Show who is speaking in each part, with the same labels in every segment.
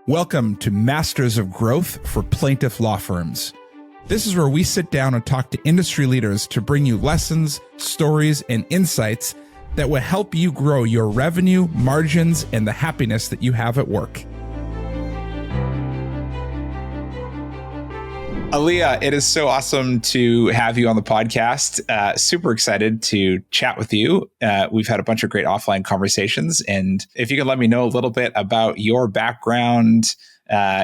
Speaker 1: Welcome to Masters of Growth for Plaintiff Law Firms. This is where we sit down and talk to industry leaders to bring you lessons, stories, and insights that will help you grow your revenue, margins, and the happiness that you have at work. Aleigha, it is so awesome to have you on the podcast. Super excited to chat with you. We've had a bunch of great offline conversations. And if you can let me know a little bit about your background,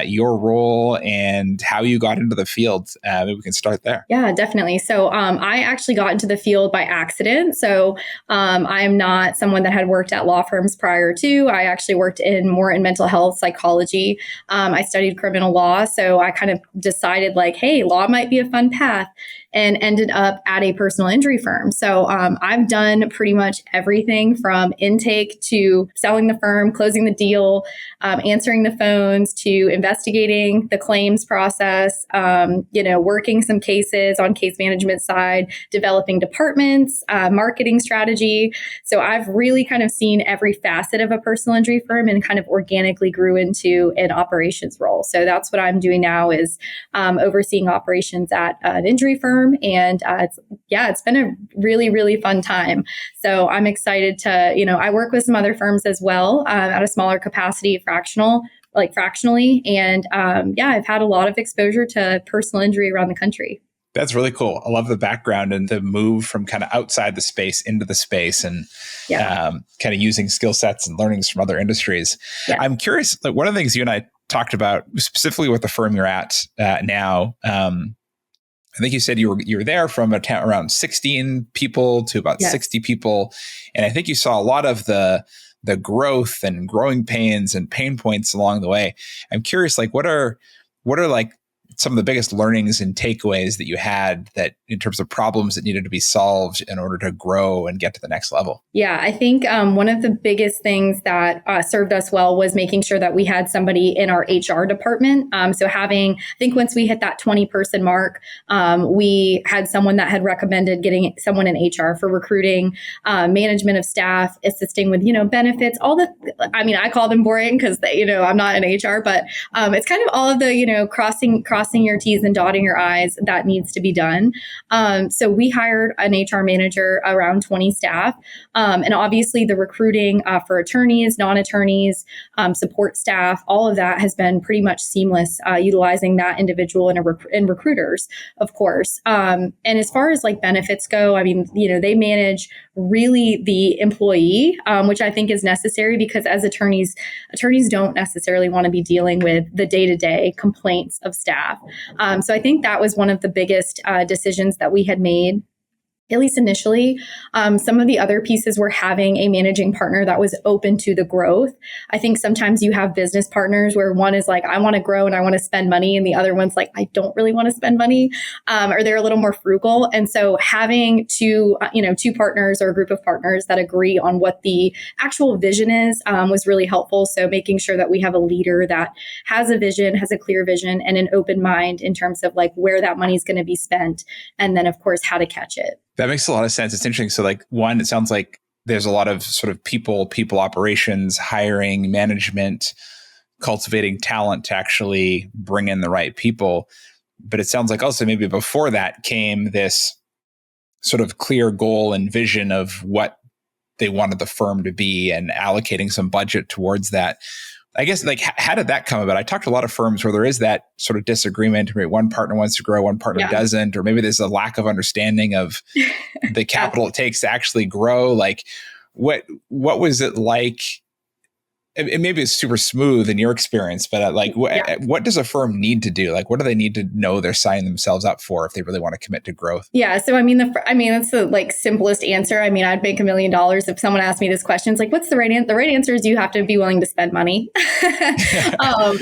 Speaker 1: your role, and how you got into the field, maybe we can start there.
Speaker 2: Yeah, definitely. So I actually got into the field by accident. So I am not someone that had worked at law firms prior to. I actually worked more in mental health psychology. I studied criminal law. So I kind of decided like, hey, law might be a fun path, and ended up at a personal injury firm. So I've done pretty much everything from intake to selling the firm, closing the deal, answering the phones, to investigating the claims process, working some cases on case management side, developing departments, marketing strategy. So I've really kind of seen every facet of a personal injury firm and kind of organically grew into an operations role. So that's what I'm doing now, is overseeing operations at an injury firm. And it's been a really, really fun time. So I'm excited to, I work with some other firms as well at a smaller capacity, fractionally. And I've had a lot of exposure to personal injury around the country.
Speaker 1: That's really cool. I love the background and the move from kind of outside the space into the space, and kind of using skill sets and learnings from other industries. Yeah. I'm curious, like one of the things you and I talked about specifically with the firm you're at now, I think you said you were there from around 16 people to about 60 people. And I think you saw a lot of the growth and growing pains and pain points along the way. I'm curious, like what are like some of the biggest learnings and takeaways that you had, that in terms of problems that needed to be solved in order to grow and get to the next level? Yeah,
Speaker 2: I think one of the biggest things that served us well was making sure that we had somebody in our HR department. I think once we hit that 20 person mark, we had someone that had recommended getting someone in HR for recruiting, management of staff, assisting with, benefits, I call them boring because, I'm not in HR, but it's kind of all of the, crossing your T's and dotting your I's that needs to be done. So we hired an HR manager, around 20 staff. And obviously the recruiting for attorneys, non-attorneys, support staff, all of that has been pretty much seamless, utilizing that individual and recruiters, of course. And as far as like benefits go, they manage really the employee, which I think is necessary, because as attorneys don't necessarily want to be dealing with the day-to-day complaints of staff. So I think that was one of the biggest decisions that we had made, at least initially. Some of the other pieces were having a managing partner that was open to the growth. I think sometimes you have business partners where one is like, I want to grow and I want to spend money, and the other one's like, I don't really want to spend money, or they're a little more frugal. And so having two partners or a group of partners that agree on what the actual vision is was really helpful. So making sure that we have a leader that has a vision, has a clear vision, and an open mind in terms of like where that money is going to be spent, and then of course how to catch it.
Speaker 1: That makes a lot of sense. It's interesting. So like one, it sounds like there's a lot of sort of people operations, hiring, management, cultivating talent to actually bring in the right people. But it sounds like also maybe before that came this sort of clear goal and vision of what they wanted the firm to be, and allocating some budget towards that. I guess, like, how did that come about? I talked to a lot of firms where there is that sort of disagreement. Maybe one partner wants to grow, one partner doesn't, or maybe there's a lack of understanding of the capital it takes to actually grow. Like, what was it like? And maybe it's super smooth in your experience, but what does a firm need to do? Like, what do they need to know they're signing themselves up for if they really want to commit to growth?
Speaker 2: Yeah. So, that's the simplest answer. I'd make $1 million if someone asked me this question. It's like, what's the right answer? The right answer is you have to be willing to spend money.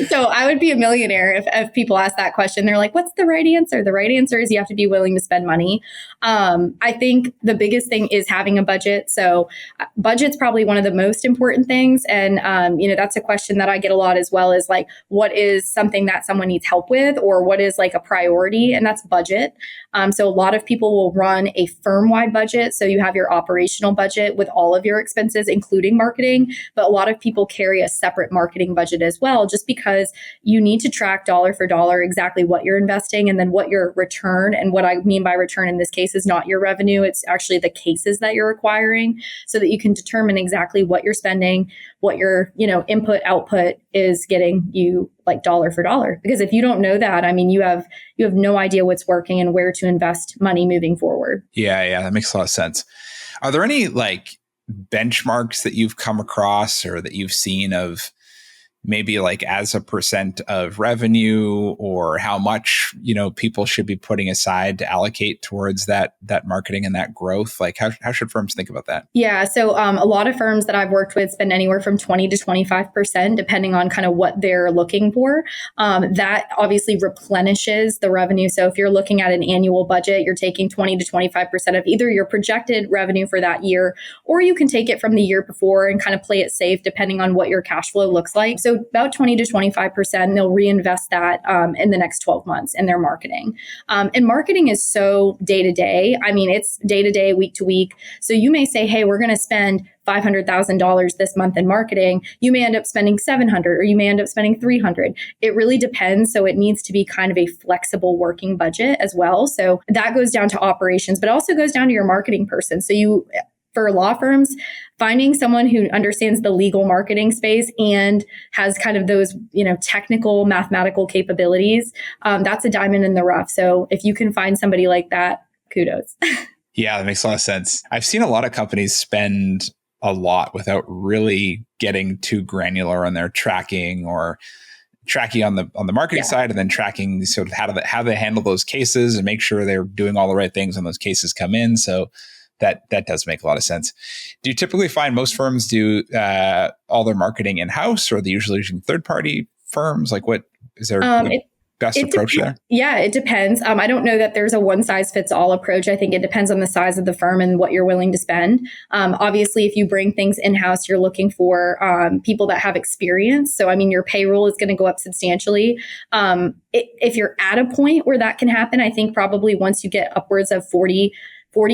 Speaker 2: So I would be a millionaire if people ask that question. They're like, what's the right answer? The right answer is you have to be willing to spend money. I think the biggest thing is having a budget. So budget's probably one of the most important things. And That's a question that I get a lot as well, is like, what is something that someone needs help with, or what is like a priority? And that's budget. So a lot of people will run a firm-wide budget. So you have your operational budget with all of your expenses, including marketing. But a lot of people carry a separate marketing budget as well, just because you need to track dollar for dollar exactly what you're investing, and then what your return, and what I mean by return in this case is not your revenue, it's actually the cases that you're acquiring, so that you can determine exactly what you're spending, what your, input output is getting you, like dollar for dollar. Because if you don't know that, I mean, you have no idea what's working and where to invest money moving forward.
Speaker 1: Yeah, that makes a lot of sense. Are there any like benchmarks that you've come across or that you've seen of maybe like as a percent of revenue, or how much, people should be putting aside to allocate towards that marketing and that growth? Like how should firms think about that?
Speaker 2: Yeah. So a lot of firms that I've worked with spend anywhere from 20 to 25%, depending on kind of what they're looking for. That obviously replenishes the revenue. So if you're looking at an annual budget, you're taking 20 to 25% of either your projected revenue for that year, or you can take it from the year before and kind of play it safe depending on what your cash flow looks like. So about 20 to 25%, they'll reinvest that in the next 12 months in their marketing. And marketing is so day to day. I mean, it's day to day, week to week. So you may say, hey, we're going to spend $500,000 this month in marketing. You may end up spending 700, or you may end up spending 300. It really depends. So it needs to be kind of a flexible working budget as well. So that goes down to operations, but also goes down to your marketing person. So for law firms, finding someone who understands the legal marketing space and has kind of those, technical mathematical capabilities, that's a diamond in the rough. So if you can find somebody like that, kudos.
Speaker 1: Yeah, that makes a lot of sense. I've seen a lot of companies spend a lot without really getting too granular on their tracking, or tracking on the marketing side, and then tracking sort of how they handle those cases and make sure they're doing all the right things when those cases come in. So that does make a lot of sense. Do you typically find most firms do all their marketing in-house, or are they usually using third-party firms? Like, what is their best approach there?
Speaker 2: Yeah, it depends. I don't know that there's a one-size-fits-all approach. I think it depends on the size of the firm and what you're willing to spend. Obviously, if you bring things in-house, you're looking for people that have experience. So, I mean, your payroll is going to go up substantially. If you're at a point where that can happen, I think probably once you get upwards of 40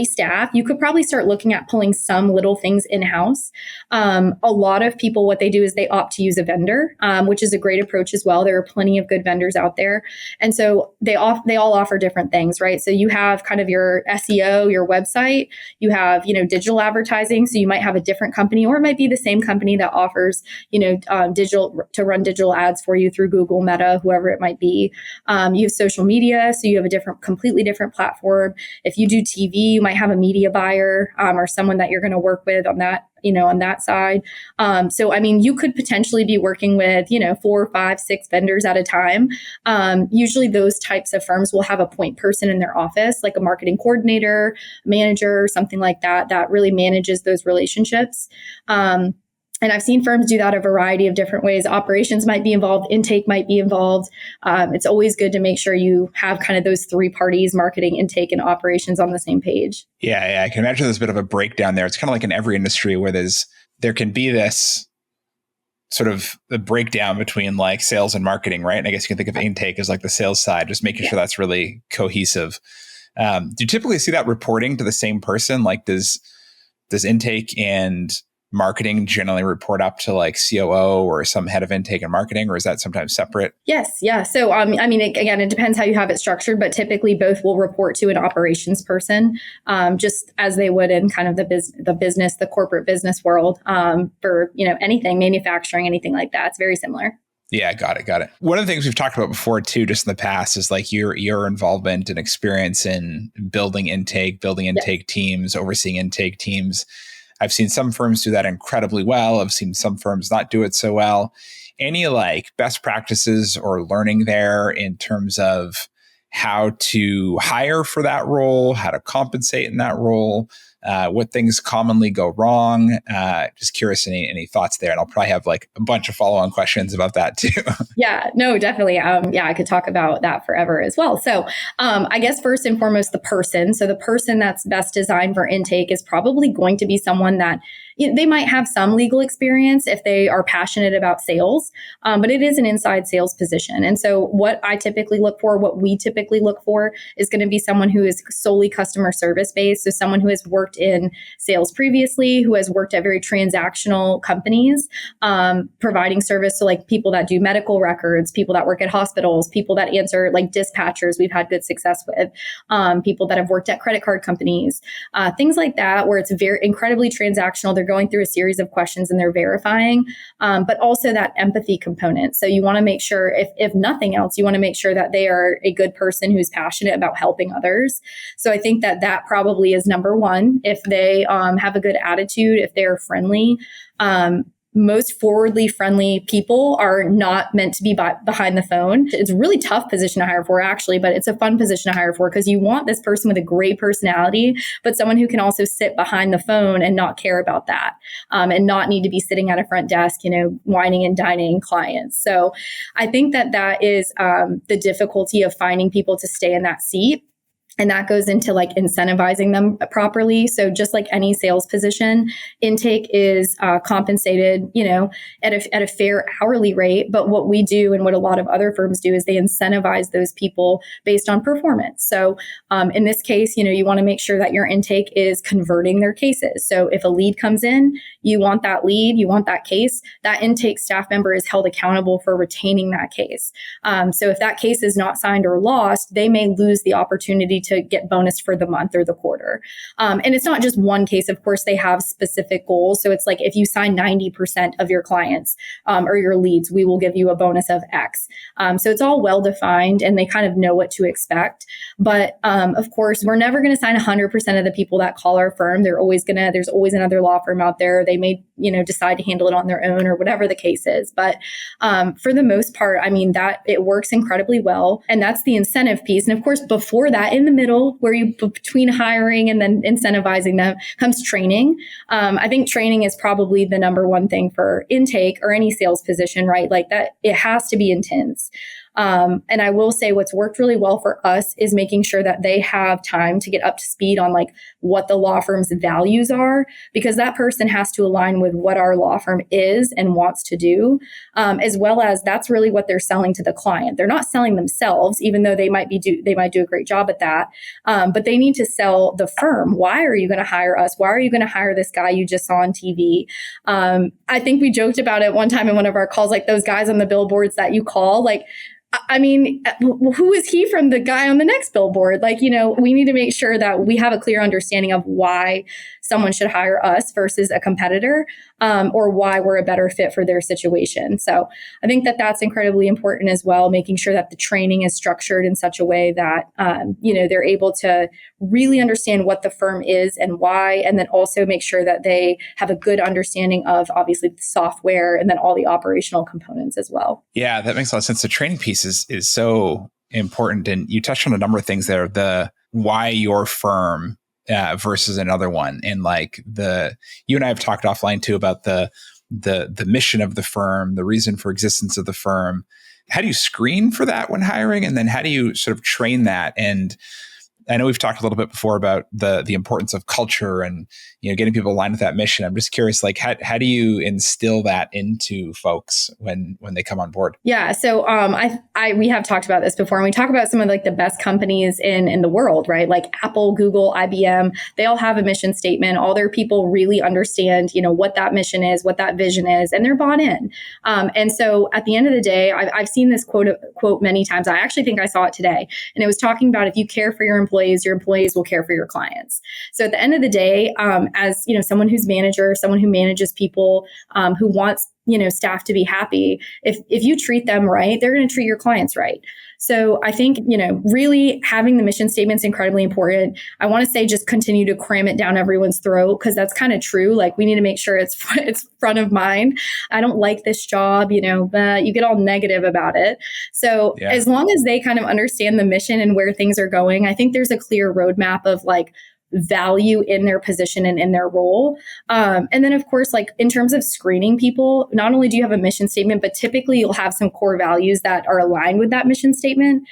Speaker 2: staff, you could probably start looking at pulling some little things in-house. A lot of people, what they do is they opt to use a vendor, which is a great approach as well. There are plenty of good vendors out there. And so they all offer different things, right? So you have kind of your SEO, your website, you have, digital advertising. So you might have a different company, or it might be the same company that offers, digital to run digital ads for you through Google, Meta, whoever it might be. You have social media. So you have a completely different platform. If you do TV, you might have a media buyer or someone that you're going to work with on that, on that side. So, I mean, you could potentially be working with, 4, 5, 6 vendors at a time. Usually those types of firms will have a point person in their office, like a marketing coordinator, manager, something like that, that really manages those relationships. And I've seen firms do that a variety of different ways. Operations might be involved, intake might be involved. It's always good to make sure you have kind of those 3 parties, marketing, intake, and operations, on the same page.
Speaker 1: Yeah. I can imagine there's a bit of a breakdown there. It's kind of like in every industry where there can be this sort of the breakdown between like sales and marketing, right? And I guess you can think of intake as like the sales side, just making sure that's really cohesive. Do you typically see that reporting to the same person? Like does intake and marketing generally report up to like COO or some head of intake and marketing, or is that sometimes separate?
Speaker 2: Yes. Yeah. So, it depends how you have it structured, but typically both will report to an operations person, just as they would in kind of the corporate business world, for, anything, manufacturing, anything like that. It's very similar.
Speaker 1: Yeah, got it. One of the things we've talked about before too, just in the past, is like your involvement and experience in building intake teams, overseeing intake teams. I've seen some firms do that incredibly well. I've seen some firms not do it so well. Any like best practices or learning there in terms of how to hire for that role, how to compensate in that role, what things commonly go wrong? Just curious, any thoughts there? And I'll probably have like a bunch of follow-on questions about that too.
Speaker 2: Yeah, no, definitely. I could talk about that forever as well. So I guess first and foremost, the person. So the person that's best designed for intake is probably going to be someone that they might have some legal experience if they are passionate about sales, but it is an inside sales position. And so what I typically look for, what we typically look for, is going to be someone who is solely customer service based. So someone who has worked in sales previously, who has worked at very transactional companies, providing service to like people that do medical records, people that work at hospitals, people that answer like dispatchers we've had good success with, people that have worked at credit card companies, things like that, where it's very incredibly transactional. They're going through a series of questions and they're verifying, but also that empathy component. So you want to make sure, if nothing else, you want to make sure that they are a good person who's passionate about helping others. So I think that probably is number one. If they have a good attitude, if they're friendly, most forwardly friendly people are not meant to be behind the phone. It's a really tough position to hire for, actually, but it's a fun position to hire for because you want this person with a great personality, but someone who can also sit behind the phone and not care about that, and not need to be sitting at a front desk, whining and dining clients. So I think that is the difficulty of finding people to stay in that seat. And that goes into like incentivizing them properly. So just like any sales position, intake is compensated, at a fair hourly rate. But what we do and what a lot of other firms do is they incentivize those people based on performance. So in this case, you want to make sure that your intake is converting their cases. So if a lead comes in, you want that lead, you want that case, that intake staff member is held accountable for retaining that case. So if that case is not signed or lost, they may lose the opportunity to get bonused for the month or the quarter. And it's not just one case. Of course, they have specific goals. So it's like if you sign 90% of your clients or your leads, we will give you a bonus of X. So it's all well-defined and they kind of know what to expect. But of course, we're never going to sign 100% of the people that call our firm. There's always another law firm out there. They may, decide to handle it on their own or whatever the case is. But for the most part, that it works incredibly well. And that's the incentive piece. And of course, before that, in the middle, where between hiring and then incentivizing them, comes training. I think training is probably the number one thing for intake or any sales position, right? Like that, it has to be intense. And I will say what's worked really well for us is making sure that they have time to get up to speed on like what the law firm's values are, because that person has to align with what our law firm is and wants to do, as well as that's really what they're selling to the client. They're not selling themselves, even though they might do a great job at that. But they need to sell the firm. Why are you going to hire us? Why are you going to hire this guy you just saw on TV? I think we joked about it one time in one of our calls, like those guys on the billboards that you call, like, who is he from the guy on the next billboard? Like, we need to make sure that we have a clear understanding of why someone should hire us versus a competitor, or why we're a better fit for their situation. So I think that that's incredibly important as well, making sure that the training is structured in such a way that, they're able to really understand what the firm is and why, and then also make sure that they have a good understanding of obviously the software and then all the operational components as well.
Speaker 1: Yeah, that makes a lot of sense. The training piece is so important. And you touched on a number of things there, the why your firm versus another one. And like you and I have talked offline too about the mission of the firm, the reason for existence of the firm. How do you screen for that when hiring? And then how do you sort of train that? And I know we've talked a little bit before about the importance of culture and getting people aligned with that mission. I'm just curious, like how do you instill that into folks when they come on board?
Speaker 2: Yeah, so we have talked about this before, and we talk about some of like the best companies in the world, right? Like Apple, Google, IBM. They all have a mission statement. All their people really understand, what that mission is, what that vision is, and they're bought in. And so at the end of the day, I've seen this quote many times. I actually think I saw it today, and it was talking about if you care for your employees will care for your clients. So at the end of the day, as someone who's manager, someone who manages people, who wants staff to be happy, if you treat them right, they're going to treat your clients right. So I think really having the mission statement is incredibly important. I want to say just continue to cram it down everyone's throat, because that's kind of true. Like we need to make sure it's front of mind. I don't like this job, you get all negative about it. So As long as they kind of understand the mission and where things are going, I think there's a clear roadmap of like value in their position and in their role. And then of course, like in terms of screening people, not only do you have a mission statement, but typically you'll have some core values that are aligned with that mission statement.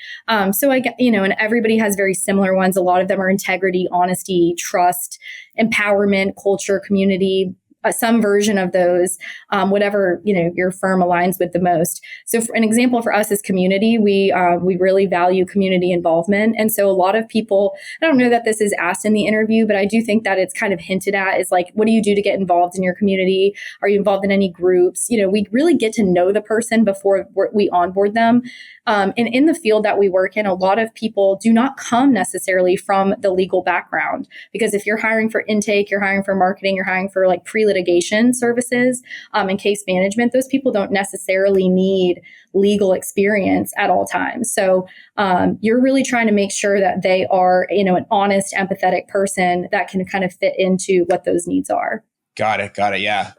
Speaker 2: So and everybody has very similar ones. A lot of them are integrity, honesty, trust, empowerment, culture, community, some version of those, whatever, your firm aligns with the most. So for an example for us is community. We really value community involvement. And so a lot of people, I don't know that this is asked in the interview, but I do think that it's kind of hinted at is like, what do you do to get involved in your community? Are you involved in any groups? We really get to know the person before we onboard them. And in the field that we work in, a lot of people do not come necessarily from the legal background, because if you're hiring for intake, you're hiring for marketing, you're hiring for like pre-litigation services and case management, those people don't necessarily need legal experience at all times. So you're really trying to make sure that they are, an honest, empathetic person that can kind of fit into what those needs are.
Speaker 1: Got it. Yeah.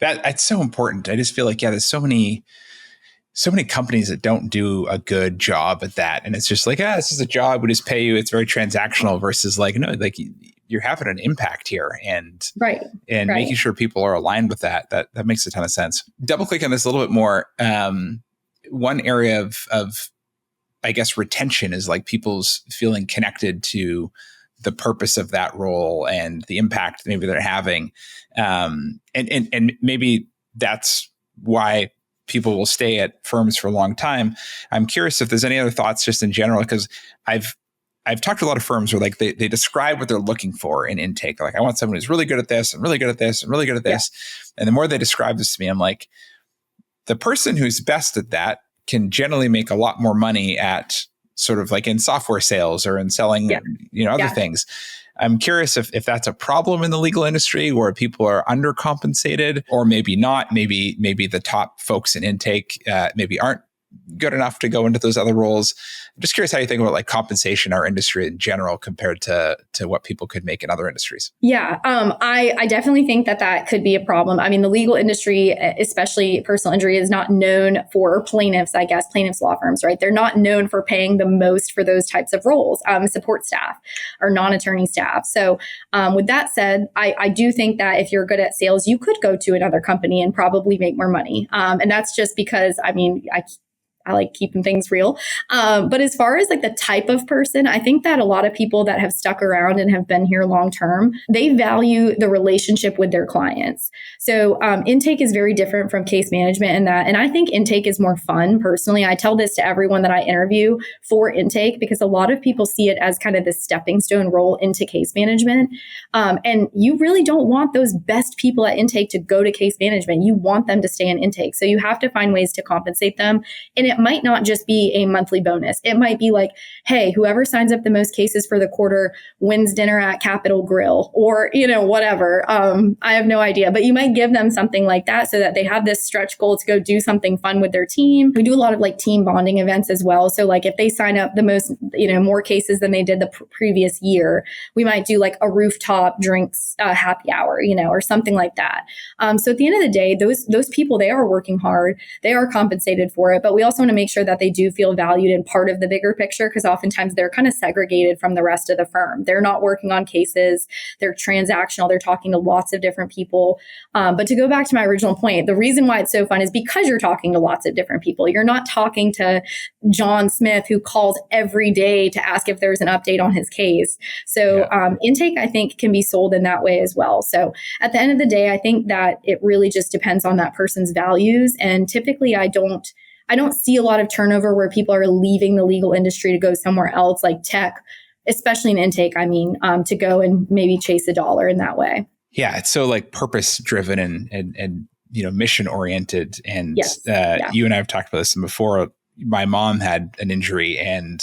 Speaker 1: That's so important. I just feel like, there's so many companies that don't do a good job at that. And it's just like, this is a job, we just pay you. It's very transactional versus like, no, like you're having an impact here and making sure people are aligned with that. That makes a ton of sense. Double click on this a little bit more. One area of, I guess, retention is like people's feeling connected to the purpose of that role and the impact maybe they're having. And maybe that's why people will stay at firms for a long time. I'm curious if there's any other thoughts just in general, because I've talked to a lot of firms where like they describe what they're looking for in intake. They're like, I want someone who's really good at this and really good at this and really good at this. Yeah. And the more they describe this to me, I'm like, the person who's best at that can generally make a lot more money at sort of like in software sales or in selling, other things. I'm curious if that's a problem in the legal industry where people are undercompensated, or maybe not. Maybe the top folks in intake maybe aren't good enough to go into those other roles. I'm just curious how you think about like compensation in our industry in general compared to what people could make in other industries.
Speaker 2: Yeah, I definitely think that could be a problem. I mean, the legal industry, especially personal injury, is not known for plaintiffs law firms, right? They're not known for paying the most for those types of roles, support staff or non-attorney staff. So with that said, I do think that if you're good at sales, you could go to another company and probably make more money. And that's just because, I like keeping things real. But as far as like the type of person, I think that a lot of people that have stuck around and have been here long term, they value the relationship with their clients. So intake is very different from case management in that. And I think intake is more fun. Personally, I tell this to everyone that I interview for intake, because a lot of people see it as kind of this stepping stone role into case management. And you really don't want those best people at intake to go to case management. You want them to stay in intake. So you have to find ways to compensate them. And it might not just be a monthly bonus. It might be like, hey, whoever signs up the most cases for the quarter wins dinner at Capitol Grill, or, whatever. I have no idea, but you might give them something like that so that they have this stretch goal to go do something fun with their team. We do a lot of like team bonding events as well. So like if they sign up the most, more cases than they did the previous year, we might do like a rooftop drinks happy hour, or something like that. So at the end of the day, those people, they are working hard. They are compensated for it, but we also want to make sure that they do feel valued and part of the bigger picture, because oftentimes they're kind of segregated from the rest of the firm. They're not working on cases. They're transactional. They're talking to lots of different people. But to go back to my original point, the reason why it's so fun is because you're talking to lots of different people. You're not talking to John Smith, who calls every day to ask if there's an update on his case. So intake, I think, can be sold in that way as well. So at the end of the day, I think that it really just depends on that person's values. And typically, I don't see a lot of turnover where people are leaving the legal industry to go somewhere else, like tech, especially in intake, to go and maybe chase a dollar in that way.
Speaker 1: Yeah, it's so like purpose driven and mission oriented. And you and I have talked about this before. My mom had an injury and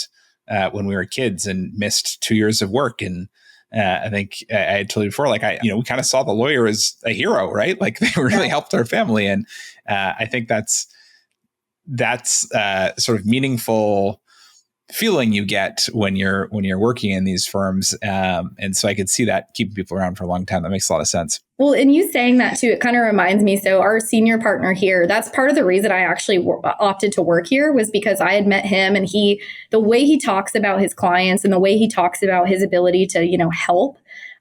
Speaker 1: when we were kids and missed 2 years of work. And I think I had told you before, like we kind of saw the lawyer as a hero, right? Like they really helped our family. And I think that's sort of meaningful feeling you get when you're working in these firms. And so I could see that keeping people around for a long time. That makes a lot of sense.
Speaker 2: Well, and you saying that too, it kind of reminds me. So our senior partner here, that's part of the reason I actually opted to work here, was because I had met him, and the way he talks about his clients and the way he talks about his ability to, help,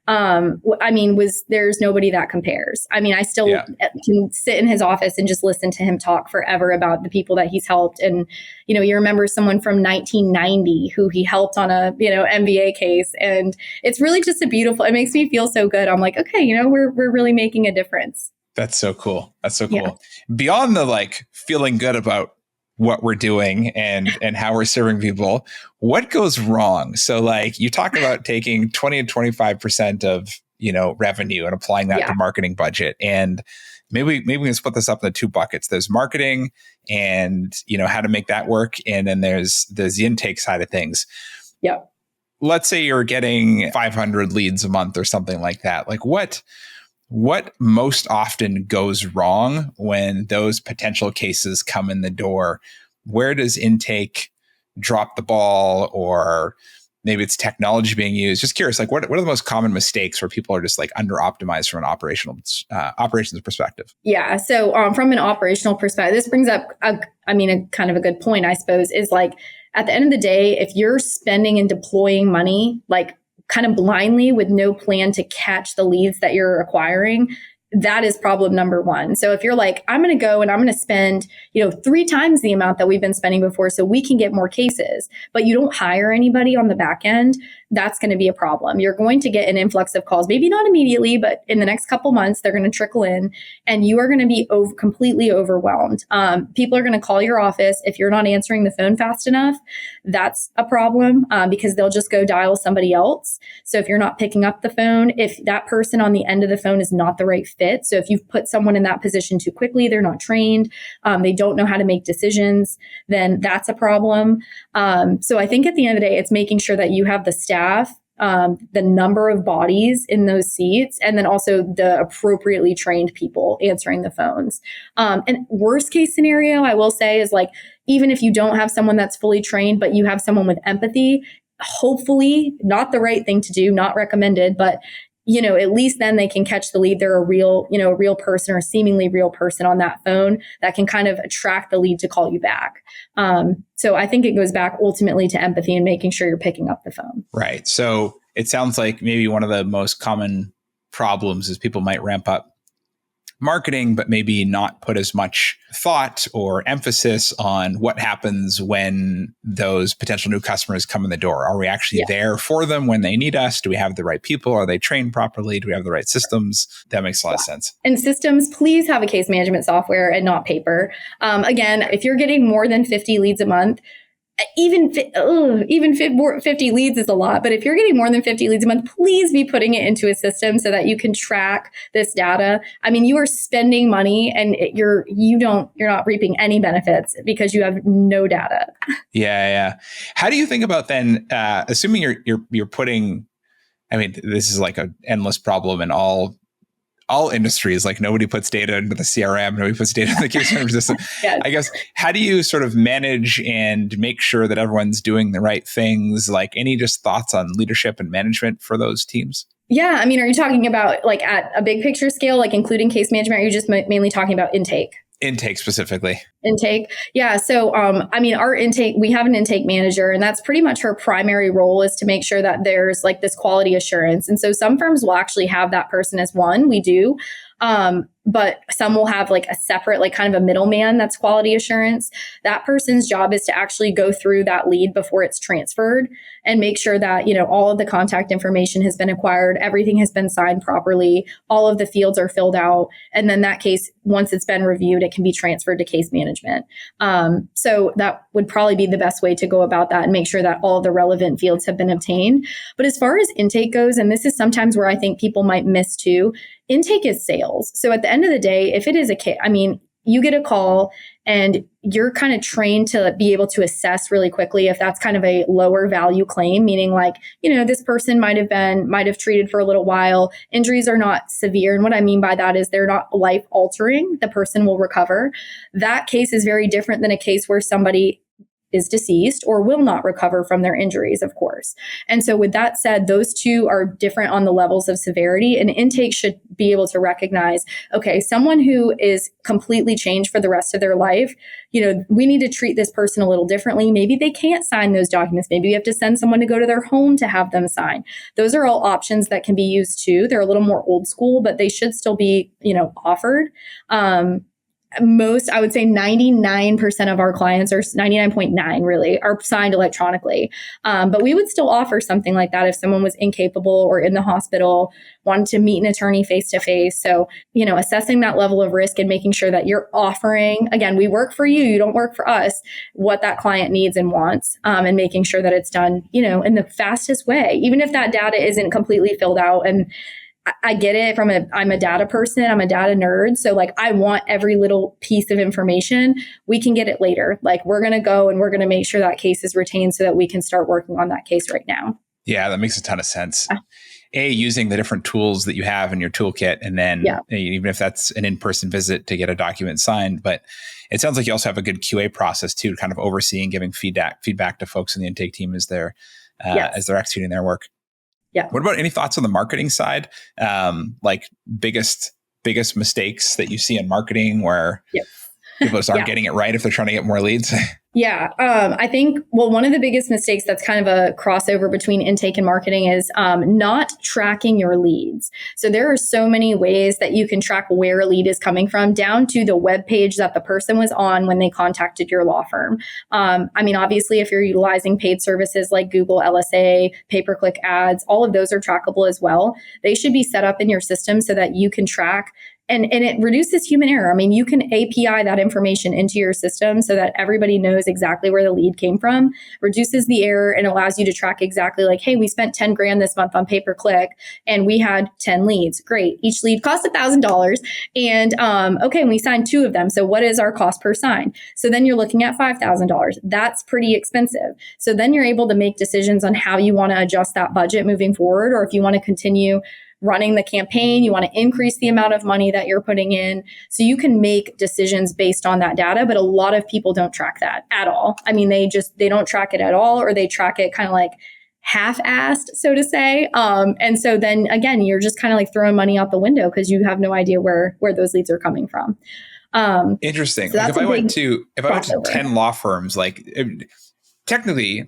Speaker 2: There's nobody that compares. I mean, I still
Speaker 1: Yeah.
Speaker 2: can sit in his office and just listen to him talk forever about the people that he's helped. And, you remember someone from 1990 who he helped on a, MBA case. And it's really just it makes me feel so good. I'm like, okay, we're really making a difference.
Speaker 1: That's so cool. That's so cool.
Speaker 2: Yeah.
Speaker 1: Beyond the feeling good about what we're doing and how we're serving people, what goes wrong? So you talk about taking 20 to 25% of, revenue and applying that to marketing budget. And maybe we can split this up into two buckets. There's marketing and, how to make that work. And then there's the intake side of things.
Speaker 2: Yeah.
Speaker 1: Let's say you're getting 500 leads a month or something like that. What most often goes wrong when those potential cases come in the door? Where does intake drop the ball, or maybe it's technology being used? Just curious, what are the most common mistakes where people are just under optimized from an operations perspective?
Speaker 2: Yeah. So from an operational perspective, this brings up a kind of a good point, I suppose, is at the end of the day, if you're spending and deploying money, kind of blindly with no plan to catch the leads that you're acquiring, that is problem number one. So if you're I'm going to go and I'm going to spend, 3 times the amount that we've been spending before so we can get more cases, but you don't hire anybody on the back end, that's going to be a problem. You're going to get an influx of calls, maybe not immediately, but in the next couple months, they're going to trickle in and you are going to be completely overwhelmed. People are going to call your office. If you're not answering the phone fast enough, that's a problem because they'll just go dial somebody else. So if you're not picking up the phone, if that person on the end of the phone is not the right fit, so if you've put someone in that position too quickly, they're not trained, they don't know how to make decisions, then that's a problem. So I think at the end of the day, it's making sure that you have the staff, the number of bodies in those seats, and then also the appropriately trained people answering the phones. And worst case scenario, I will say, is even if you don't have someone that's fully trained, but you have someone with empathy, hopefully not the right thing to do, not recommended, but at least then they can catch the lead. They're a real person or seemingly real person on that phone that can kind of attract the lead to call you back. So I think it goes back ultimately to empathy and making sure you're picking up the phone.
Speaker 1: Right. So it sounds like maybe one of the most common problems is people might ramp up marketing, but maybe not put as much thought or emphasis on what happens when those potential new customers come in the door. Are we actually there for them when they need us? Do we have the right people? Are they trained properly? Do we have the right systems? That makes a lot of sense.
Speaker 2: And systems, please have a case management software and not paper. Again, if you're getting more than 50 leads a month, even 50 leads is a lot, but if you're getting more than 50 leads a month, please be putting it into a system so that you can track this data. I mean, you are spending money and you're not reaping any benefits because you have no data.
Speaker 1: Yeah. How do you think about then, assuming you're putting, this is an endless problem in all industries, nobody puts data into the CRM, nobody puts data in the case management system. Yes. I guess, how do you sort of manage and make sure that everyone's doing the right things? Any just thoughts on leadership and management for those teams?
Speaker 2: Yeah. Are you talking about at a big picture scale, including case management, or are you just mainly talking about intake?
Speaker 1: Intake specifically.
Speaker 2: Intake. Yeah. So, our intake, we have an intake manager, and that's pretty much her primary role is to make sure that there's this quality assurance. And so some firms will actually have that person as one. We do. But some will have a separate, kind of a middleman that's quality assurance. That person's job is to actually go through that lead before it's transferred and make sure that, all of the contact information has been acquired, everything has been signed properly, all of the fields are filled out. And then that case, once it's been reviewed, it can be transferred to case management. So that would probably be the best way to go about that and make sure that all of the relevant fields have been obtained. But as far as intake goes, and this is sometimes where I think people might miss too, intake is sales. So at the end of the day, if it is you get a call and you're kind of trained to be able to assess really quickly if that's kind of a lower value claim, meaning this person might have treated for a little while. Injuries are not severe. And what I mean by that is they're not life altering. The person will recover. That case is very different than a case where somebody is deceased or will not recover from their injuries, of course. And so with that said, those two are different on the levels of severity, and intake should be able to recognize, okay, someone who is completely changed for the rest of their life, we need to treat this person a little differently. Maybe they can't sign those documents. Maybe we have to send someone to go to their home to have them sign. Those are all options that can be used too. They're a little more old school, but they should still be, offered. I would say 99% of our clients, or 99.9 really, are signed electronically. But we would still offer something like that if someone was incapable or in the hospital, wanted to meet an attorney face to face. So, assessing that level of risk and making sure that you're offering, again, we work for you, you don't work for us, what that client needs and wants, and making sure that it's done, in the fastest way, even if that data isn't completely filled out. And I get it I'm a data person, I'm a data nerd. So like, I want every little piece of information. We can get it later. Like, we're going to go and we're going to make sure that case is retained so that we can start working on that case right now.
Speaker 1: Yeah, that makes a ton of sense. Using the different tools that you have in your toolkit, and then even if that's an in-person visit to get a document signed. But it sounds like you also have a good QA process too, kind of overseeing, giving feedback to folks in the intake team as they're executing their work.
Speaker 2: Yeah.
Speaker 1: What about any thoughts on the marketing side? Like biggest mistakes that you see in marketing where people just aren't getting it right if they're trying to get more leads?
Speaker 2: Yeah. I think, one of the biggest mistakes that's kind of a crossover between intake and marketing is not tracking your leads. So there are so many ways that you can track where a lead is coming from, down to the web page that the person was on when they contacted your law firm. Obviously, if you're utilizing paid services like Google, LSA, pay-per-click ads, all of those are trackable as well. They should be set up in your system so that you can track. And it reduces human error. You can API that information into your system so that everybody knows exactly where the lead came from, reduces the error, and allows you to track exactly like, hey, we spent 10 grand this month on pay-per-click and we had 10 leads. Great. Each lead cost $1,000. And okay, we signed 2 of them. So what is our cost per sign? So then you're looking at $5,000. That's pretty expensive. So then you're able to make decisions on how you want to adjust that budget moving forward, or if you want to continue running the campaign, you want to increase the amount of money that you're putting in. So you can make decisions based on that data, but a lot of people don't track that at all. They don't track it at all, or they track it kind of like half-assed, so to say. And so then again, you're just kind of like throwing money out the window because you have no idea where those leads are coming from.
Speaker 1: Interesting. So if I went to 10 law firms, technically,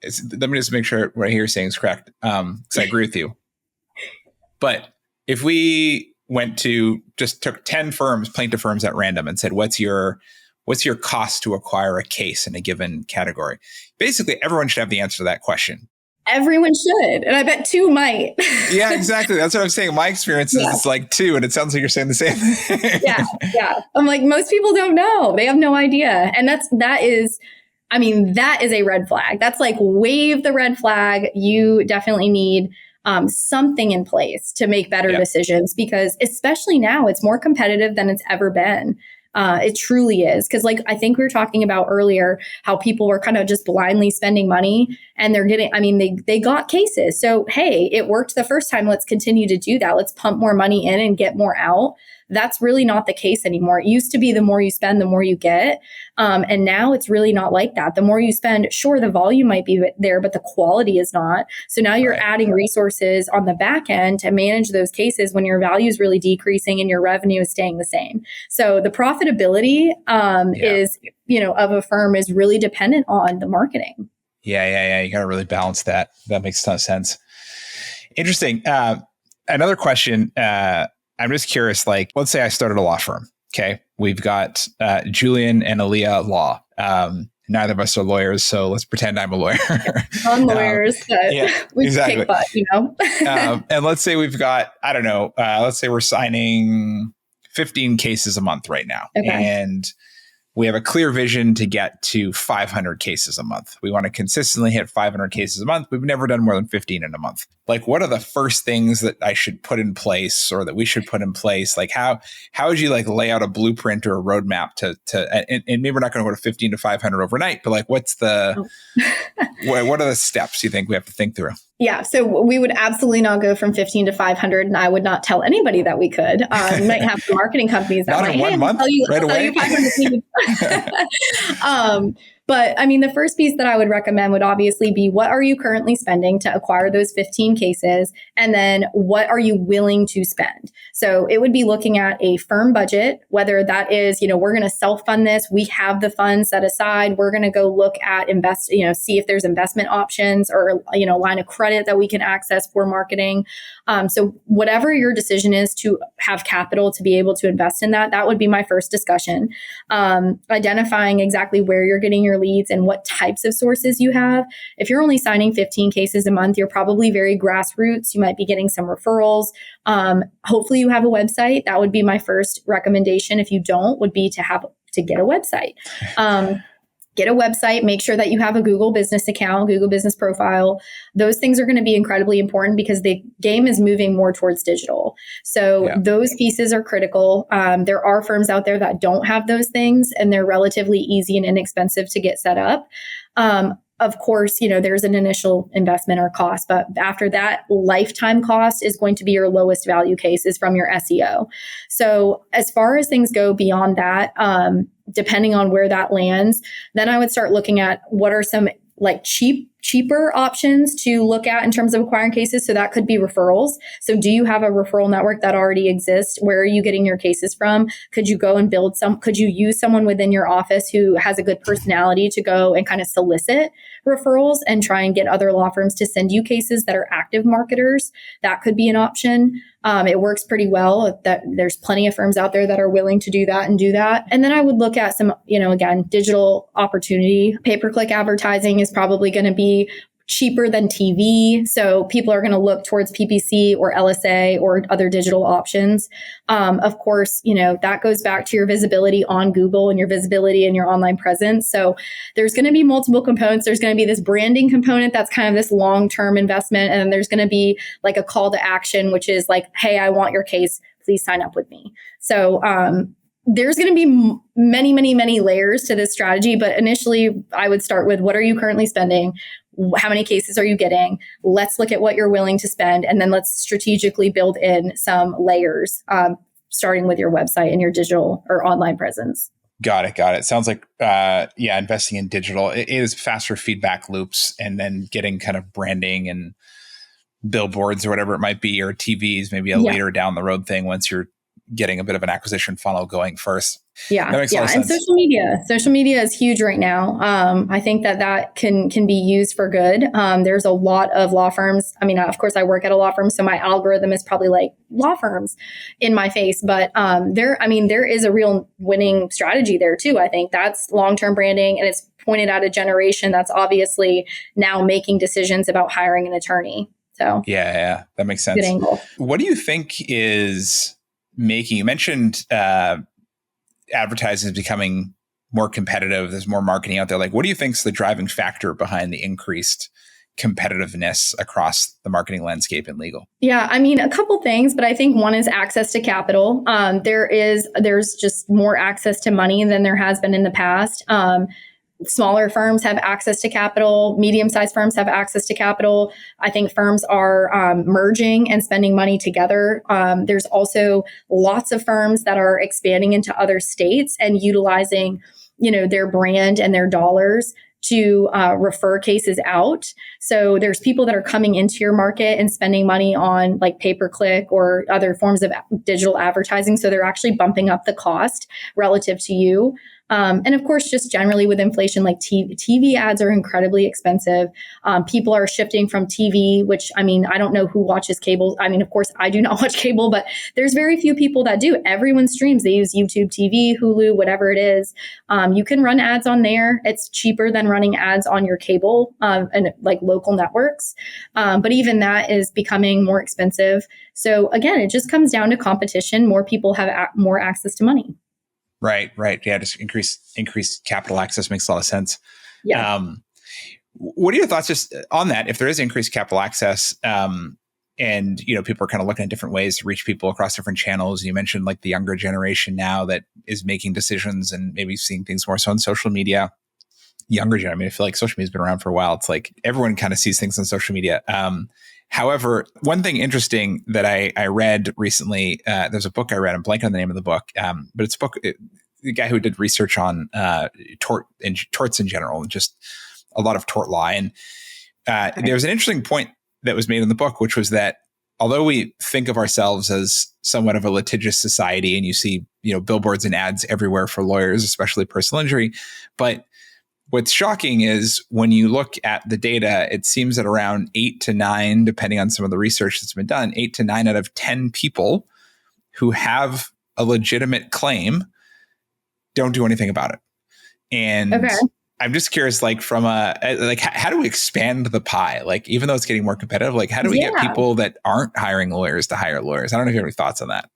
Speaker 1: let me just make sure what I hear saying is correct. Because I agree with you. But if we took 10 plaintiff firms at random and said, what's your cost to acquire a case in a given category? Basically, everyone should have the answer to that question.
Speaker 2: Everyone should. And I bet 2 might. Yeah,
Speaker 1: exactly. That's what I'm saying. My experience is it's like 2, and it sounds like you're saying the same thing.
Speaker 2: Yeah. I'm like, most people don't know. They have no idea. And that is a red flag. That's like, wave the red flag. You definitely need something in place to make better decisions, because especially now it's more competitive than it's ever been. It truly is. Because I think we were talking about earlier, how people were kind of just blindly spending money and they're getting, they got cases. So, hey, it worked the first time. Let's continue to do that. Let's pump more money in and get more out. That's really not the case anymore. It used to be the more you spend, the more you get. And now it's really not like that. The more you spend, sure, the volume might be there, but the quality is not. So now you're adding resources on the back end to manage those cases when your value is really decreasing and your revenue is staying the same. So the profitability is, of a firm is really dependent on the marketing.
Speaker 1: Yeah. You got to really balance that. That makes a ton of sense. Interesting. Another question. I'm just curious, let's say I started a law firm. Okay. We've got Julian and Aleigha Law. Neither of us are lawyers, so let's pretend I'm a lawyer.
Speaker 2: Non-lawyers, we
Speaker 1: exactly.
Speaker 2: kick butt,
Speaker 1: and let's say we've got, I don't know, let's say we're signing 15 cases a month right now.
Speaker 2: Okay.
Speaker 1: And we have a clear vision to get to 500 cases a month. We want to consistently hit 500 cases a month. We've never done more than 15 in a month. What are the first things that I should put in place, or that we should put in place? How would you lay out a blueprint or a roadmap to and maybe we're not going to go to 15 to 500 overnight, but what's the, what are the steps you think we have to think through?
Speaker 2: Yeah. So we would absolutely not go from 15 to 500. And I would not tell anybody that we could. We might have some marketing companies that
Speaker 1: might,
Speaker 2: hey,
Speaker 1: in 1 month,
Speaker 2: I'll
Speaker 1: right away.
Speaker 2: tell you 500 leads. But I mean, the first piece that I would recommend would obviously be, what are you currently spending to acquire those 15 cases? And then what are you willing to spend? So it would be looking at a firm budget, whether that is, we're going to self-fund this. We have the funds set aside. We're going to go look at see if there's investment options or, line of credit that we can access for marketing. So whatever your decision is to have capital to be able to invest in that would be my first discussion. Identifying exactly where you're getting your leads and what types of sources you have. If you're only signing 15 cases a month, you're probably very grassroots. You might be getting some referrals. Hopefully you have a website. That would be my first recommendation. If you don't, would be to get a website. Get a website, make sure that you have a Google business account, Google business profile. Those things are going to be incredibly important because the game is moving more towards digital. So those pieces are critical. There are firms out there that don't have those things, and they're relatively easy and inexpensive to get set up. Of course, there's an initial investment or cost, but after that, lifetime cost is going to be your lowest value cases from your SEO. So as far as things go beyond that, depending on where that lands, then I would start looking at what are some cheaper options to look at in terms of acquiring cases. So that could be referrals. So do you have a referral network that already exists? Where are you getting your cases from? Could you go and could you use someone within your office who has a good personality to go and kind of solicit referrals and try and get other law firms to send you cases that are active marketers? That could be an option. It works pretty well. That there's plenty of firms out there that are willing to do that. And then I would look at some, again, digital opportunity. Pay-per-click advertising is probably going to be cheaper than TV. So people are going to look towards PPC or LSA or other digital options. Of course, that goes back to your visibility on Google and your visibility and your online presence. So there's going to be multiple components. There's going to be this branding component that's kind of this long-term investment. And then there's going to be like a call to action, which is like, hey, I want your case. Please sign up with me. So, there's going to be many, many, many layers to this strategy. But initially, I would start with, what are you currently spending? How many cases are you getting? Let's look at what you're willing to spend. And then let's strategically build in some layers, starting with your website and your digital or online presence.
Speaker 1: Got it. Sounds like, investing in digital. It is faster feedback loops, and then getting kind of branding and billboards or whatever it might be, or TVs, maybe a later down the road thing once you're getting a bit of an acquisition funnel going first.
Speaker 2: Yeah.
Speaker 1: That makes a lot of sense.
Speaker 2: And social media is huge right now. I think that can be used for good. There's a lot of law firms. I mean, of course I work at a law firm, so my algorithm is probably like law firms in my face, but there is a real winning strategy there too. I think that's long-term branding, and it's pointed at a generation that's obviously now making decisions about hiring an attorney. So
Speaker 1: yeah, that makes sense.
Speaker 2: Good angle.
Speaker 1: What do you think is you mentioned advertising is becoming more competitive. There's more marketing out there. Like, what do you think is the driving factor behind the increased competitiveness across the marketing landscape in legal?
Speaker 2: Yeah, I mean, a couple things, but I think one is access to capital. There's just more access to money than there has been in the past. Smaller firms have access to capital. Medium-sized firms have access to capital. I think firms are merging and spending money together. There's also lots of firms that are expanding into other states and utilizing, their brand and their dollars to refer cases out. So there's people that are coming into your market and spending money on like pay-per-click or other forms of digital advertising. So they're actually bumping up the cost relative to you. And of course, just generally with inflation, like TV ads are incredibly expensive. People are shifting from TV, which, I mean, I don't know who watches cable. I mean, of course, I do not watch cable, but there's very few people that do. Everyone streams. They use YouTube TV, Hulu, whatever it is. You can run ads on there. It's cheaper than running ads on your cable and like local networks. But even that is becoming more expensive. So again, it just comes down to competition. More people have more access to money.
Speaker 1: Right. Yeah, just increased capital access makes a lot of sense.
Speaker 2: Yeah.
Speaker 1: What are your thoughts just on that? If there is increased capital access, and people are kind of looking at different ways to reach people across different channels. You mentioned like the younger generation now that is making decisions and maybe seeing things more so on social media. Younger generation, I mean, I feel like social media has been around for a while. It's like everyone kind of sees things on social media. However, one thing interesting that I read recently, there's a book I read, I'm blanking on the name of the book, but it's a book the guy who did research on torts in general, and just a lot of tort law. And there's an interesting point that was made in the book, which was that although we think of ourselves as somewhat of a litigious society, and you see, billboards and ads everywhere for lawyers, especially personal injury, but what's shocking is when you look at the data, it seems that around 8 to 9, depending on some of the research that's been done, 8 to 9 out of 10 people who have a legitimate claim don't do anything about it. And I'm just curious, from how do we expand the pie? Even though it's getting more competitive, how do we get people that aren't hiring lawyers to hire lawyers? I don't know if you have any thoughts on that.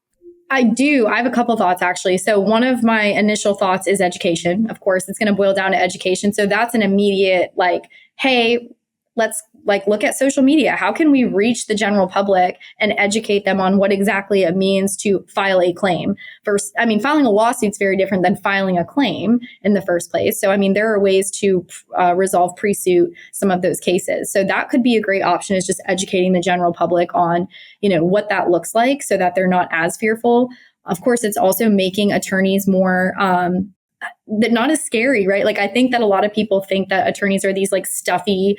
Speaker 2: I do. I have a couple thoughts, actually. So one of my initial thoughts is education. Of course, it's going to boil down to education. So that's an immediate, hey, let's look at social media. How can we reach the general public and educate them on what exactly it means to file a claim? Filing a lawsuit is very different than filing a claim in the first place. So, there are ways to resolve pre-suit some of those cases. So that could be a great option, is just educating the general public on, what that looks like so that they're not as fearful. Of course, it's also making attorneys more not as scary, right? I think that a lot of people think that attorneys are these stuffy,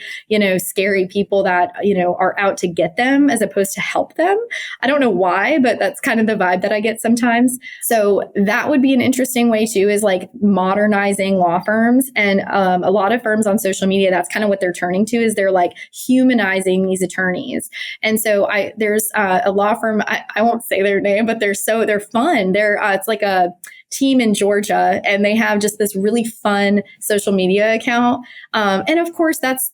Speaker 2: scary people that, are out to get them as opposed to help them. I don't know why, but that's kind of the vibe that I get sometimes. So that would be an interesting way too, is modernizing law firms. And a lot of firms on social media, that's kind of what they're turning to, is they're humanizing these attorneys. And so there's a law firm, I won't say their name, but they're fun. It's a team in Georgia, and they have just this really fun social media account. And of course, that's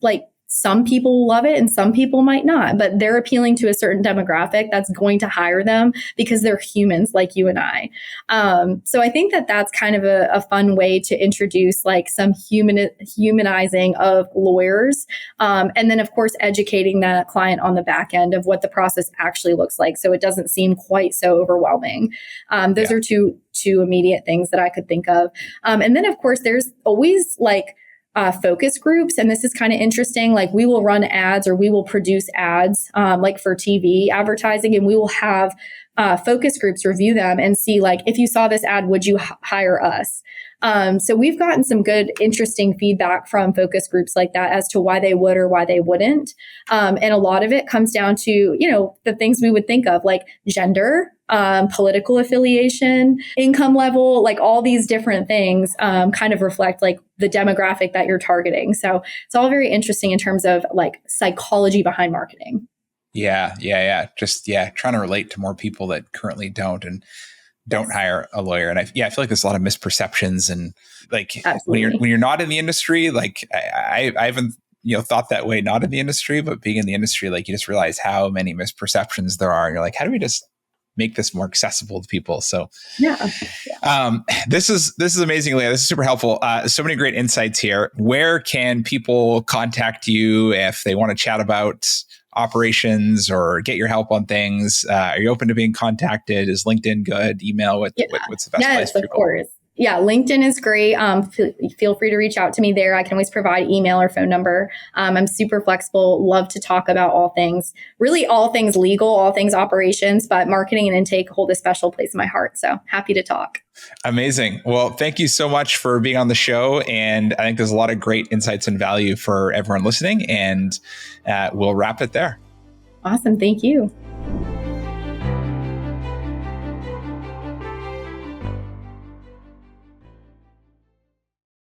Speaker 2: some people love it and some people might not, but they're appealing to a certain demographic that's going to hire them because they're humans like you and I. So I think that that's kind of a fun way to introduce some humanizing of lawyers. And then of course, educating that client on the back end of what the process actually looks like, so it doesn't seem quite so overwhelming. Those are two immediate things that I could think of. And then of course, there's always focus groups. And this is kind of interesting. We will run ads, or we will produce ads, for TV advertising, and we will have focus groups review them and see, if you saw this ad, would you hire us? So we've gotten some good, interesting feedback from focus groups like that as to why they would or why they wouldn't. And a lot of it comes down to, the things we would think of, gender, political affiliation, income level, all these different things kind of reflect the demographic that you're targeting. So it's all very interesting in terms of psychology behind marketing.
Speaker 1: Yeah. Just, trying to relate to more people that currently don't hire a lawyer. And I feel like there's a lot of misperceptions, and when you're not in the industry, I haven't, thought that way, not in the industry, but being in the industry, you just realize how many misperceptions there are. And you're how do we just make this more accessible to people? So this is amazing, Aleigha. This is super helpful. So many great insights here. Where can people contact you if they want to chat about operations or get your help on things? Are you open to being contacted? Is LinkedIn good? Email? What's the best place for people? Of course.
Speaker 2: Yeah, LinkedIn is great. Feel free to reach out to me there. I can always provide email or phone number. I'm super flexible, love to talk about all things legal, all things operations, but marketing and intake hold a special place in my heart. So happy to talk.
Speaker 1: Amazing. Well, thank you so much for being on the show. And I think there's a lot of great insights and value for everyone listening. And we'll wrap it there.
Speaker 2: Awesome. Thank you.